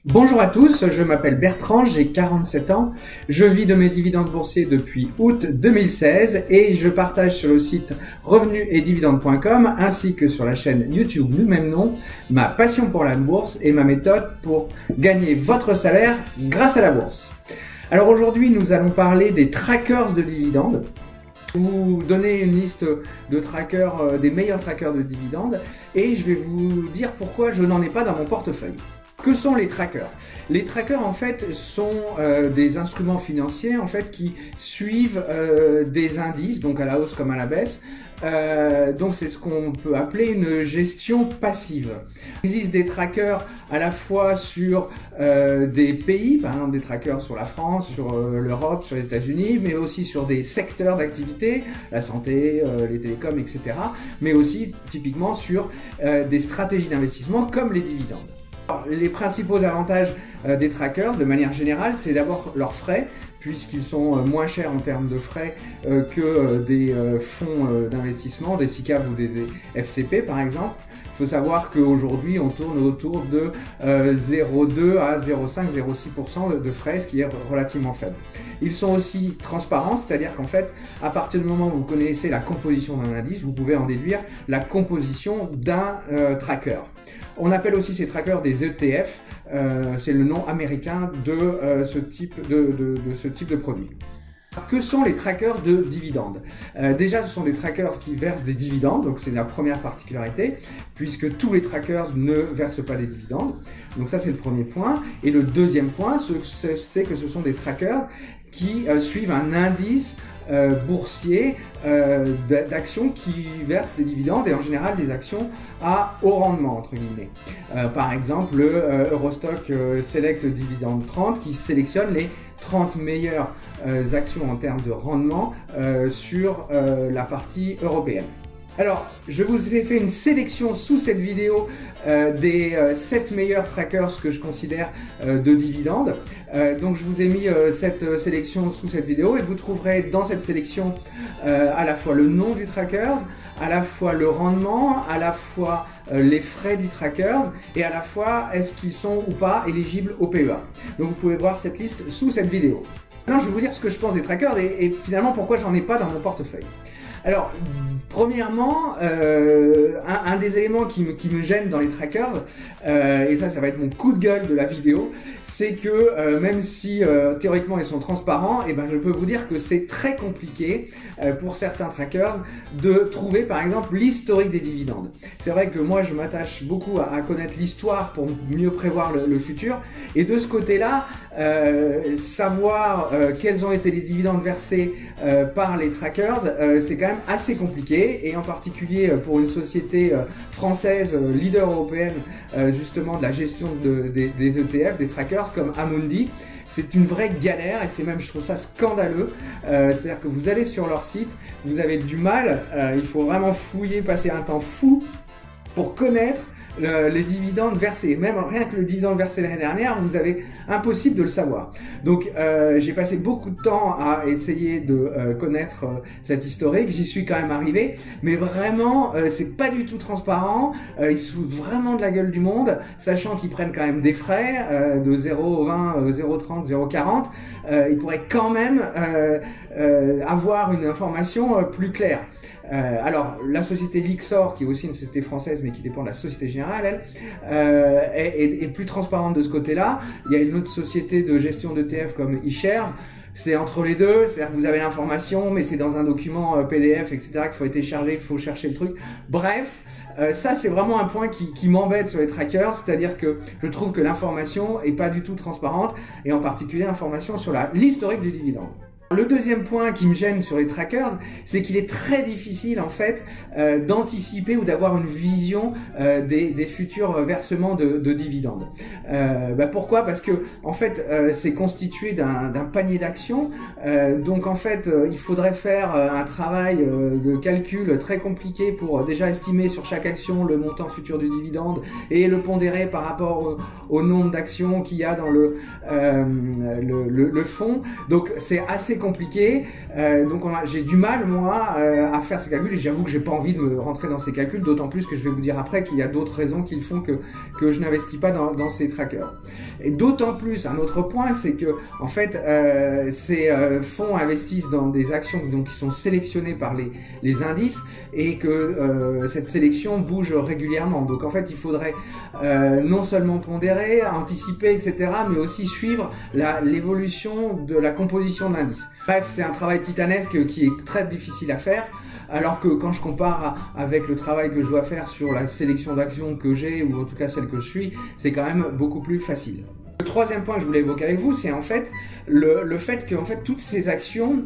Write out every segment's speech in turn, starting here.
Bonjour à tous, je m'appelle Bertrand, j'ai 47 ans, je vis de mes dividendes boursiers depuis août 2016 et je partage sur le site revenus-et-dividendes.com ainsi que sur la chaîne YouTube du même nom ma passion pour la bourse et ma méthode pour gagner votre salaire grâce à la bourse. Alors aujourd'hui nous allons parler des trackers de dividendes. Vous donner une liste de trackers, des meilleurs trackers de dividendes et je vais vous dire pourquoi je n'en ai pas dans mon portefeuille. Que sont les trackers? Les trackers en fait sont des instruments financiers en fait qui suivent des indices, donc à la hausse comme à la baisse. Donc c'est ce qu'on peut appeler une gestion passive. Il existe des trackers à la fois sur des pays, par exemple des trackers sur la France, sur l'Europe, sur les États-Unis, mais aussi sur des secteurs d'activité, la santé, les télécoms, etc. Mais aussi typiquement sur des stratégies d'investissement comme les dividendes. Alors, les principaux avantages des trackers, de manière générale, c'est d'abord leurs frais, puisqu'ils sont moins chers en termes de frais que des fonds d'investissement, des SICAV ou des FCP par exemple. Il faut savoir qu'aujourd'hui, on tourne autour de 0,2 à 0,5-0,6% de frais, ce qui est relativement faible. Ils sont aussi transparents, c'est-à-dire qu'en fait, à partir du moment où vous connaissez la composition d'un indice, vous pouvez en déduire la composition d'un tracker. On appelle aussi ces trackers des ETF, c'est le nom américain de ce type de produit. Que sont les trackers de dividendes? Déjà, ce sont des trackers qui versent des dividendes, donc c'est la première particularité, puisque tous les trackers ne versent pas des dividendes. Donc ça, c'est le premier point. Et le deuxième point, c'est que ce sont des trackers qui suivent un indice boursier d'actions qui versent des dividendes et en général des actions à haut rendement entre guillemets. Par exemple le Eurostock Select Dividend 30 qui sélectionne les 30 meilleures actions en termes de rendement sur la partie européenne. Alors, je vous ai fait une sélection sous cette vidéo des 7 meilleurs trackers que je considère de dividendes. Donc, je vous ai mis cette sélection sous cette vidéo et vous trouverez dans cette sélection à la fois le nom du tracker, à la fois le rendement, à la fois les frais du tracker et à la fois est-ce qu'ils sont ou pas éligibles au PEA. Donc, vous pouvez voir cette liste sous cette vidéo. Maintenant, je vais vous dire ce que je pense des trackers et finalement pourquoi j'en ai pas dans mon portefeuille. Alors, premièrement, un des éléments qui me gêne dans les trackers, et ça va être mon coup de gueule de la vidéo, c'est que même si théoriquement ils sont transparents, et ben je peux vous dire que c'est très compliqué pour certains trackers de trouver par exemple l'historique des dividendes. C'est vrai que moi je m'attache beaucoup à connaître l'histoire pour mieux prévoir le futur, et de ce côté-là, savoir quels ont été les dividendes versés par les trackers, c'est quand même assez compliqué et en particulier pour une société française leader européenne justement de la gestion des ETF, des trackers comme Amundi. C'est une vraie galère et c'est même, je trouve ça scandaleux. C'est-à-dire que vous allez sur leur site, vous avez du mal, il faut vraiment fouiller, passer un temps fou pour connaître les dividendes versés. Même rien que le dividende versé l'année dernière, vous avez impossible de le savoir. Donc j'ai passé beaucoup de temps à essayer de connaître cette historique. J'y suis quand même arrivé, mais vraiment c'est pas du tout transparent. Ils se foutent vraiment de la gueule du monde, sachant qu'ils prennent quand même des frais de 0,20, 0,30, 0,40. Ils pourraient quand même avoir une information plus claire. Alors, la société Lyxor, qui est aussi une société française, mais qui dépend de la Société Générale, elle, est plus transparente de ce côté-là. Il y a une autre société de gestion d'ETF comme eShares. C'est entre les deux, c'est-à-dire que vous avez l'information, mais c'est dans un document PDF, etc., qu'il faut télécharger, il faut chercher le truc. Bref, ça c'est vraiment un point qui m'embête sur les trackers, c'est-à-dire que je trouve que l'information est pas du tout transparente, et en particulier l'information sur l'historique du dividende. Le deuxième point qui me gêne sur les trackers, c'est qu'il est très difficile en fait d'anticiper ou d'avoir une vision des futurs versements de dividendes. Pourquoi? Parce que en fait c'est constitué d'un panier d'actions, donc en fait il faudrait faire un travail de calcul très compliqué pour déjà estimer sur chaque action le montant futur du dividende et le pondérer par rapport au nombre d'actions qu'il y a dans le fonds. Donc c'est assez assez compliqué, donc j'ai du mal moi à faire ces calculs, et j'avoue que j'ai pas envie de me rentrer dans ces calculs, d'autant plus que je vais vous dire après qu'il y a d'autres raisons qui font que je n'investis pas dans ces trackers. Et d'autant plus, un autre point, c'est que en fait ces fonds investissent dans des actions donc qui sont sélectionnées par les indices, et que cette sélection bouge régulièrement. Donc en fait il faudrait non seulement pondérer, anticiper, etc., mais aussi suivre l'évolution de la composition de l'indice. Bref, c'est un travail titanesque qui est très difficile à faire, alors que quand je compare avec le travail que je dois faire sur la sélection d'actions que j'ai, ou en tout cas celle que je suis, c'est quand même beaucoup plus facile. Le troisième point que je voulais évoquer avec vous, c'est en fait le fait que toutes ces actions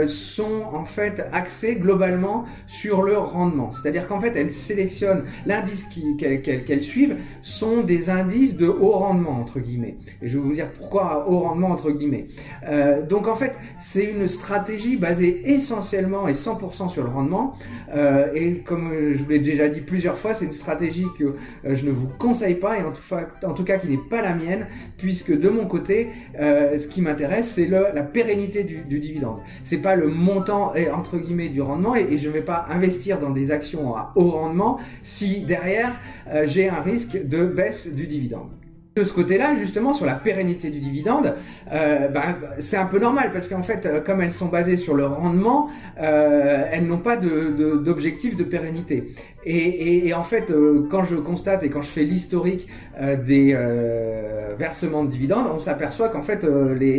sont en fait axées globalement sur le rendement. C'est-à-dire qu'en fait elles sélectionnent l'indice qu'elles suivent sont des indices de haut rendement entre guillemets. Et je vais vous dire pourquoi haut rendement entre guillemets. Donc en fait c'est une stratégie basée essentiellement et 100% sur le rendement. Et comme je vous l'ai déjà dit plusieurs fois, c'est une stratégie que je ne vous conseille pas, et en tout cas qui n'est pas la mienne, puisque de mon côté, ce qui m'intéresse, c'est la pérennité du dividende. C'est pas le montant entre guillemets du rendement, et je ne vais pas investir dans des actions à haut rendement si derrière j'ai un risque de baisse du dividende. De ce côté-là, justement, sur la pérennité du dividende, c'est un peu normal, parce qu'en fait, comme elles sont basées sur le rendement, elles n'ont pas d'objectif de pérennité. Et en fait, quand je constate et quand je fais l'historique des versements de dividendes, on s'aperçoit qu'en fait,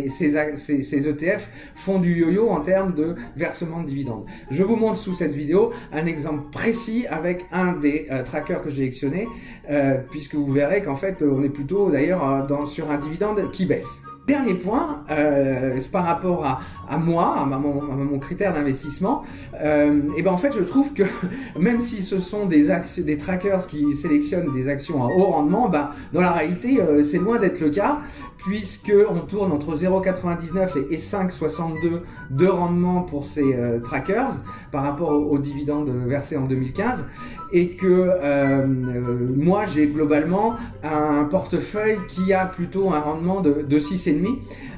ces ETF font du yo-yo en termes de versement de dividendes. Je vous montre sous cette vidéo un exemple précis avec un des trackers que j'ai sélectionné, puisque vous verrez qu'en fait, on est plutôt d'ailleurs sur un dividende qui baisse. Dernier point, par rapport à moi, à mon critère d'investissement, et ben en fait je trouve que même si ce sont des trackers qui sélectionnent des actions à haut rendement, dans la réalité c'est loin d'être le cas, puisque on tourne entre 0,99 et 5,62 de rendement pour ces trackers par rapport aux dividendes versés en 2015, et que moi j'ai globalement un portefeuille qui a plutôt un rendement de 6,5,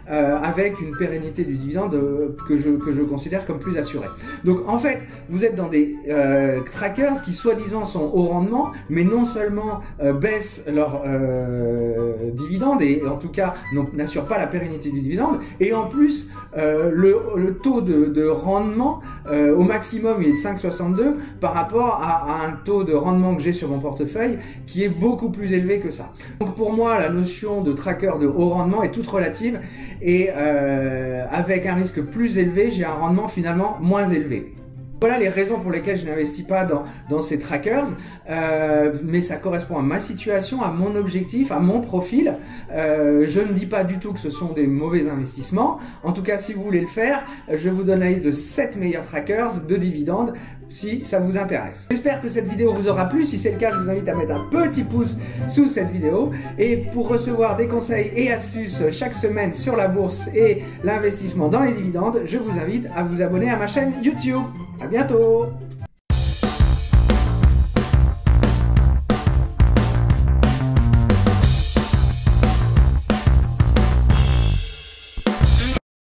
avec une pérennité du dividende que je considère comme plus assurée. Donc en fait, vous êtes dans des trackers qui soi-disant sont haut rendement, mais non seulement baissent leur dividende, et en tout cas n'assurent pas la pérennité du dividende, et en plus le taux de rendement au maximum il est de 5,62 par rapport à un taux de rendement que j'ai sur mon portefeuille qui est beaucoup plus élevé que ça. Donc pour moi la notion de tracker de haut rendement est toute relative, et avec un risque plus élevé, j'ai un rendement finalement moins élevé. Voilà les raisons pour lesquelles je n'investis pas dans ces trackers, mais ça correspond à ma situation, à mon objectif, à mon profil. Je ne dis pas du tout que ce sont des mauvais investissements. En tout cas, si vous voulez le faire, je vous donne la liste de 7 meilleurs trackers de dividendes si ça vous intéresse. J'espère que cette vidéo vous aura plu. Si c'est le cas, je vous invite à mettre un petit pouce sous cette vidéo. Et pour recevoir des conseils et astuces chaque semaine sur la bourse et l'investissement dans les dividendes, je vous invite à vous abonner à ma chaîne YouTube. À bientôt!